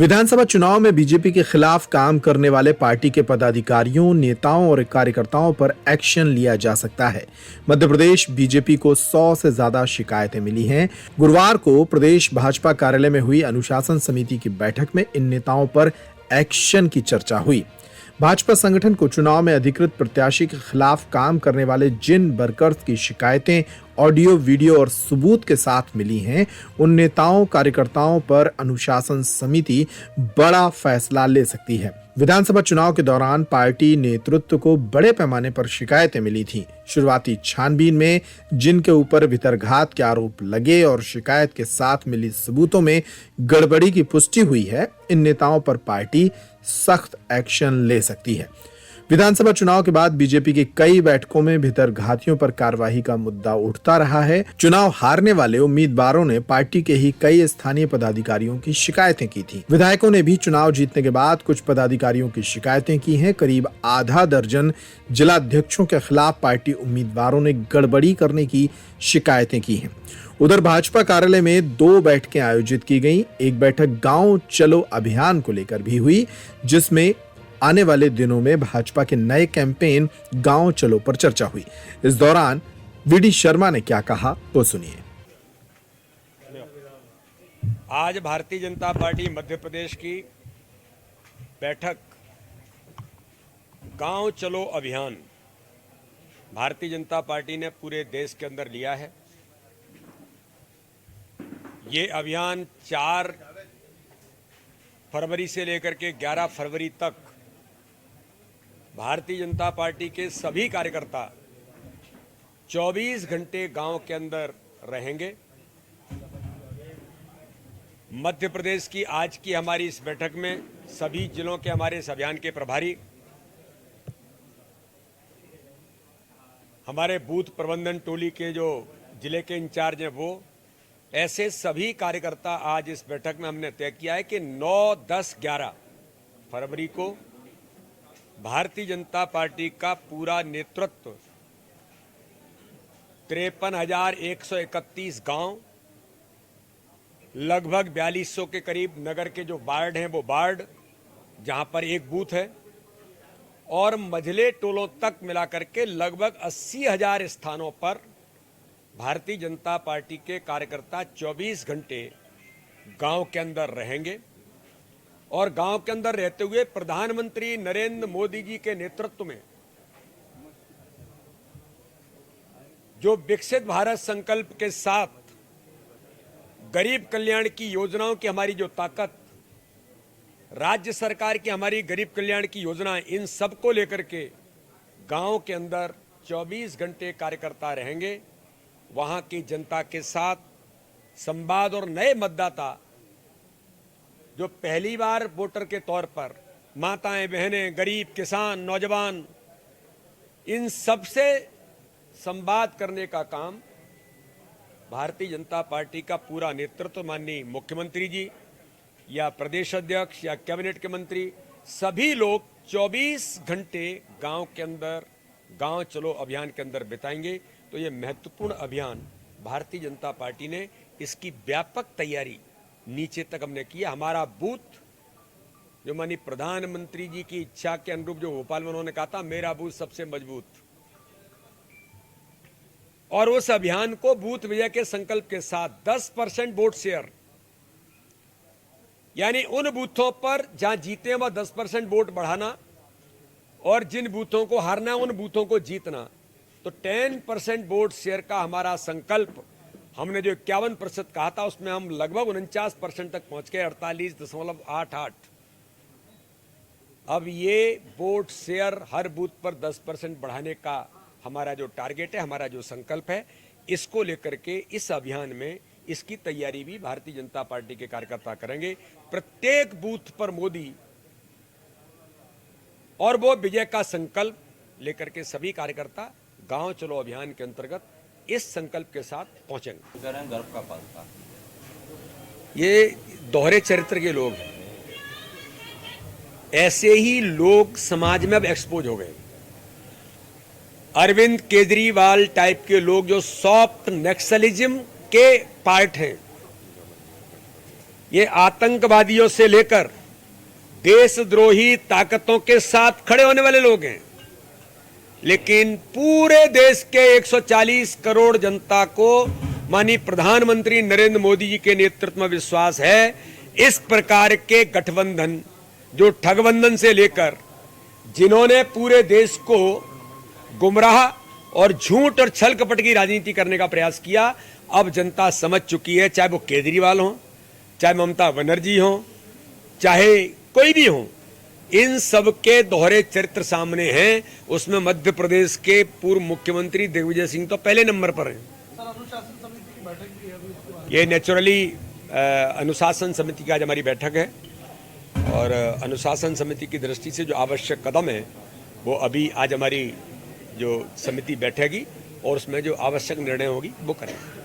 विधानसभा चुनाव में बीजेपी के खिलाफ काम करने वाले पार्टी के पदाधिकारियों, नेताओं और कार्यकर्ताओं पर एक्शन लिया जा सकता है। मध्य प्रदेश बीजेपी को 100 से ज्यादा शिकायतें मिली हैं। गुरुवार को प्रदेश भाजपा कार्यालय में हुई अनुशासन समिति की बैठक में इन नेताओं पर एक्शन की चर्चा हुई। भाजपा संगठन को चुनाव में अधिकृत प्रत्याशी के खिलाफ काम करने वाले जिन वर्कर्स की शिकायतें ऑडियो, वीडियो और सबूत के साथ मिली हैं, उन नेताओं कार्यकर्ताओं पर अनुशासन समिति बड़ा फैसला ले सकती है। विधानसभा चुनाव के दौरान पार्टी नेतृत्व को बड़े पैमाने पर शिकायतें मिली थीं। शुरुआती छानबीन में जिनके ऊपर भितरघात के आरोप लगे और शिकायत के साथ मिली सबूतों में गड़बड़ी की पुष्टि हुई है, इन नेताओं पर पार्टी सख्त एक्शन ले सकती है। विधानसभा चुनाव के बाद बीजेपी की कई बैठकों में भितरघातियों पर कार्रवाई का मुद्दा उठता रहा है। चुनाव हारने वाले उम्मीदवारों ने पार्टी के ही कई स्थानीय पदाधिकारियों की शिकायतें की थी। विधायकों ने भी चुनाव जीतने के बाद कुछ पदाधिकारियों की शिकायतें की हैं। करीब आधा दर्जन जिलाध्यक्षों के खिलाफ पार्टी उम्मीदवारों ने गड़बड़ी करने की शिकायतें की हैं। उधर भाजपा कार्यालय में 2 बैठकें आयोजित की गईं। एक बैठक गांव चलो अभियान को लेकर भी हुई, जिसमें आने वाले दिनों में भाजपा के नए कैंपेन गांव चलो पर चर्चा हुई। इस दौरान वीडी शर्मा ने क्या कहा, तो सुनिए। आज भारतीय जनता पार्टी मध्य प्रदेश की बैठक गांव चलो अभियान भारतीय जनता पार्टी ने पूरे देश के अंदर लिया है। ये अभियान 4 फरवरी से लेकर के 11 फरवरी तक भारतीय जनता पार्टी के सभी कार्यकर्ता 24 घंटे गांव के अंदर रहेंगे। मध्य प्रदेश की आज की हमारी इस बैठक में सभी जिलों के हमारे इस अभियान के प्रभारी, हमारे बूथ प्रबंधन टोली के जो जिले के इंचार्ज हैं, वो ऐसे सभी कार्यकर्ता आज इस बैठक में हमने तय किया है कि 9, 10, 11 फरवरी को भारतीय जनता पार्टी का पूरा नेतृत्व 53,131 गांव, लगभग 4200 के करीब नगर के जो वार्ड हैं वो वार्ड जहां पर एक बूथ है, और मझले टोलों तक मिलाकर के लगभग 80,000 स्थानों पर भारतीय जनता पार्टी के कार्यकर्ता 24 घंटे गांव के अंदर रहेंगे। और गांव के अंदर रहते हुए प्रधानमंत्री नरेंद्र मोदी जी के नेतृत्व में जो विकसित भारत संकल्प के साथ गरीब कल्याण की योजनाओं की हमारी जो ताकत, राज्य सरकार की हमारी गरीब कल्याण की योजना, इन सब को लेकर के गांव के अंदर 24 घंटे कार्यकर्ता रहेंगे। वहां की जनता के साथ संवाद और नए मतदाता जो पहली बार वोटर के तौर पर माताएं, बहनें, गरीब, किसान, नौजवान, इन सब से संवाद करने का काम भारतीय जनता पार्टी का पूरा नेतृत्व, माननीय मुख्यमंत्री जी या प्रदेश अध्यक्ष या कैबिनेट के मंत्री, सभी लोग 24 घंटे गांव के अंदर गांव चलो अभियान के अंदर बिताएंगे। तो ये महत्वपूर्ण अभियान भारतीय जनता पार्टी ने इसकी व्यापक तैयारी नीचे तक हमने की है। हमारा बूथ, जो माननीय प्रधानमंत्री जी की इच्छा के अनुरूप जो भोपाल में उन्होंने कहा था, मेरा बूथ सबसे मजबूत, और उस अभियान को बूथ विजय के संकल्प के साथ 10% वोट शेयर, यानी उन बूथों पर जहां जीते हैं वह 10% वोट बढ़ाना, और जिन बूथों को हारना उन बूथों को जीतना। तो 10% वोट शेयर का हमारा संकल्प, हमने जो 51% कहा था उसमें हम लगभग 49% तक पहुंच गए, 48.88। अब ये वोट शेयर हर बूथ पर 10% बढ़ाने का हमारा जो टारगेट है, हमारा जो संकल्प है, इसको लेकर के इस अभियान में इसकी तैयारी भी भारतीय जनता पार्टी के कार्यकर्ता करेंगे। प्रत्येक बूथ पर मोदी और वो विजय का संकल्प लेकर के सभी कार्यकर्ता गांव चलो अभियान के अंतर्गत इस संकल्प के साथ पहुंचेंगे। गर्व का पल था। ये दोहरे चरित्र के लोग हैं, ऐसे ही लोग समाज में अब एक्सपोज हो गए। अरविंद केजरीवाल टाइप के लोग जो सॉफ्ट नक्सलिज्म के पार्ट हैं, ये आतंकवादियों से लेकर देशद्रोही ताकतों के साथ खड़े होने वाले लोग हैं, लेकिन पूरे देश के 140 करोड़ जनता को माननीय प्रधानमंत्री नरेंद्र मोदी जी के नेतृत्व में विश्वास है। इस प्रकार के गठबंधन, जो ठगबंधन से लेकर जिन्होंने पूरे देश को गुमराह और झूठ और छल कपट की राजनीति करने का प्रयास किया, अब जनता समझ चुकी है। चाहे वो केजरीवाल हो, चाहे ममता बनर्जी हो, चाहे कोई भी हो, इन सब के दोहरे चरित्र सामने हैं। उसमें मध्य प्रदेश के पूर्व मुख्यमंत्री दिग्विजय सिंह तो पहले नंबर पर हैं। ये नेचुरली अनुशासन समिति की आज हमारी बैठक है और अनुशासन समिति की दृष्टि से जो आवश्यक कदम है वो अभी आज हमारी जो समिति बैठेगी और उसमें जो आवश्यक निर्णय होगी वो करेंगे।